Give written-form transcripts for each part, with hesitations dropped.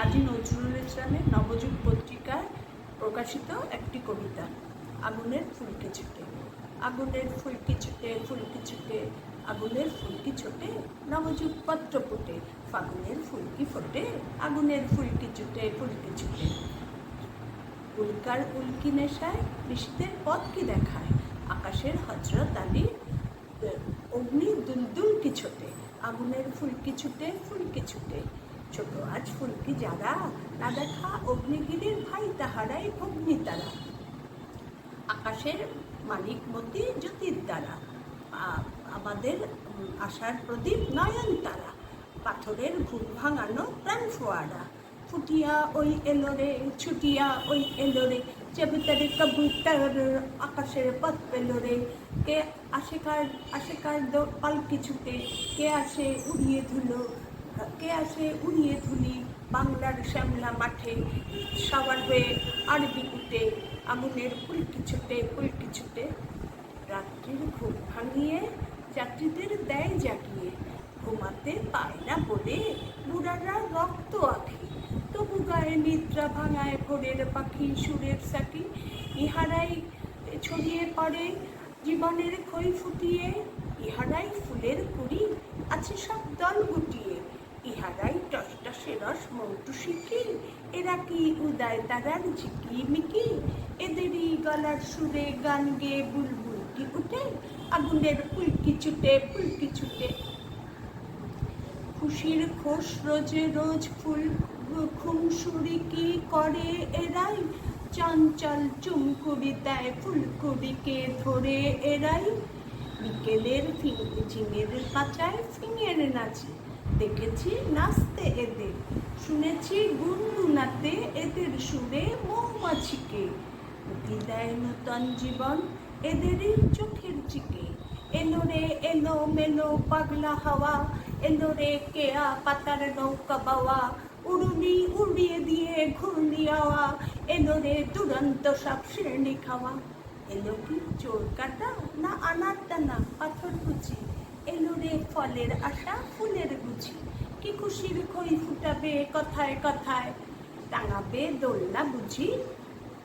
কাজী নজরুল ইসলামের নবযুগ পত্রিকায় প্রকাশিত একটি কবিতা, আগুনের ফুলকি ছুটে। আগুনের ফুলকি ছুটে, ফুলকি ছুটে, আগুনের ফুলকি ছোটে, নবযুগ পত্র ফুটে, ফাগুনের ফুলকি ফোটে, আগুনের ফুলকি ছুটে, ফুলকি ছুটে। উল্কার উল্কি নেশায় বৃষ্টির পথ কি দেখায়, আকাশের হজরত আলী অগ্নি দুলদুল কি ছোটে, আগুনের ফুলকি ছুটে, ফুলকি ছুটে। ছোট আজ ফুলকি যারা, না দেখা অগ্নিগিরির ভাই তাহারাই অগ্নি তারা, আকাশের মানিকমতি জ্যোতির দ্বারা, আমাদের আশার প্রদীপ নয়ন তারা, পাথরের ঘুম ভাঙানো প্রাণ ফোয়ারা, ফুটিয়া ওই এলোরে, ছুটিয়া ওই এলোরে, চেবুতারে কবুতর আকাশের পথ পেলোরে, কে আশেকার পালকি ছুটে, কে আসে উড়িয়ে ধুলো, কে আসে উড়িয়ে ধুলি বাংলার শ্যামলা মাঠে, সবার হয়ে আরবি উঠে, আগুনের ফুলকি ছুটে, ফুলকি ছুটে। রাত্রির ঘুম ভাঙিয়ে যাত্রীদের দেয় জাগিয়ে, ঘুমাতে পায় না বলে বুড়ারা রক্ত আঁখি, তবু গায়ে নিদ্রা ভাঙায় ভোরের পাখি সুরের সাকি, ইহারাই ছড়িয়ে পড়ে জীবনের খই ফুটিয়ে, ইহারাই ফুলের কুড়ি আছে সব দল গুটিয়ে, ইহারাই টসটসে রস মৌটু শিখি, এরা কি উদয় তারার ঝিকিমিকি, এদেরই গলার সুরে গান গেয়ে বুলবুল কি উঠে, আগুনের ফুলকি ছুটে, ফুলকি ছুটে। খুশির খোশ রোজে রোজ ফুল খুমসুরি কি করে এরাই, চঞ্চল চুমকুড়ি দেয় ফুলকুড়িকে ধরে এরাই, বিকেলের ঝিঙের পাচায় ফিঙের নাচে, দেখেছি নাচতে এদের, শুনেছি গুনগুনাতে এদের সুরে মৌমাছিকে, উকি দেয় নূতন জীবন এদেরই চোখের চিকে, এলোরে এলো মেলো পাগলা হাওয়া, এলোরে কেয়া পাতার নৌকা বাওয়া, উড়ুনি উড়িয়ে দিয়ে ঘূর্ণি আওয়া, এলোরে দুরন্ত সব শ্রেণী খাওয়া, এলো কি চোর কাটা না আনার টানা পাথর কুচি, এলোরে ফলের আশা ফুলের গুছি, কি খুশির খই ফুটাবে কথায় কথায়, টাঙাবে দোলনা বুঝি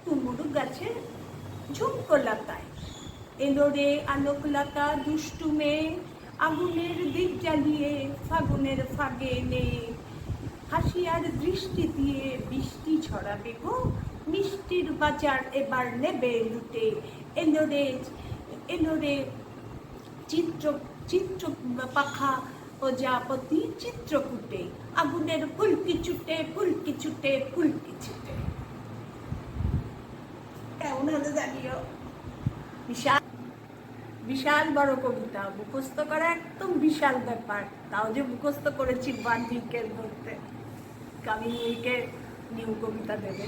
কুমড়ো গাছের ঝুমকোলাতায়, এলোরে আলোকলতা দুষ্টু মেয়ে, আগুনের দিক জ্বালিয়ে ফাগুনের ফাগে নে, হাসিয়ার দৃষ্টি দিয়ে বৃষ্টি ছড়াবে গো, মিষ্টির বাজার এবার নেবে লুটে, এলোরে এলোরে চিত্র চিত্র পাখা প্রজাপতি চিত্রকূটে, আগুনের ফুলকি ছুটে, ফুলকি ছুটে, ফুলকি ছুটে। কেমন হলো জানিও, বিশাল বিশাল বড় কবিতা, মুখস্থ করা একদম বিশাল ব্যাপার, তাও যে মুখস্থ করেছি 1 উইকের মধ্যে, কামিং উইকে নিউ কবিতা দেবে।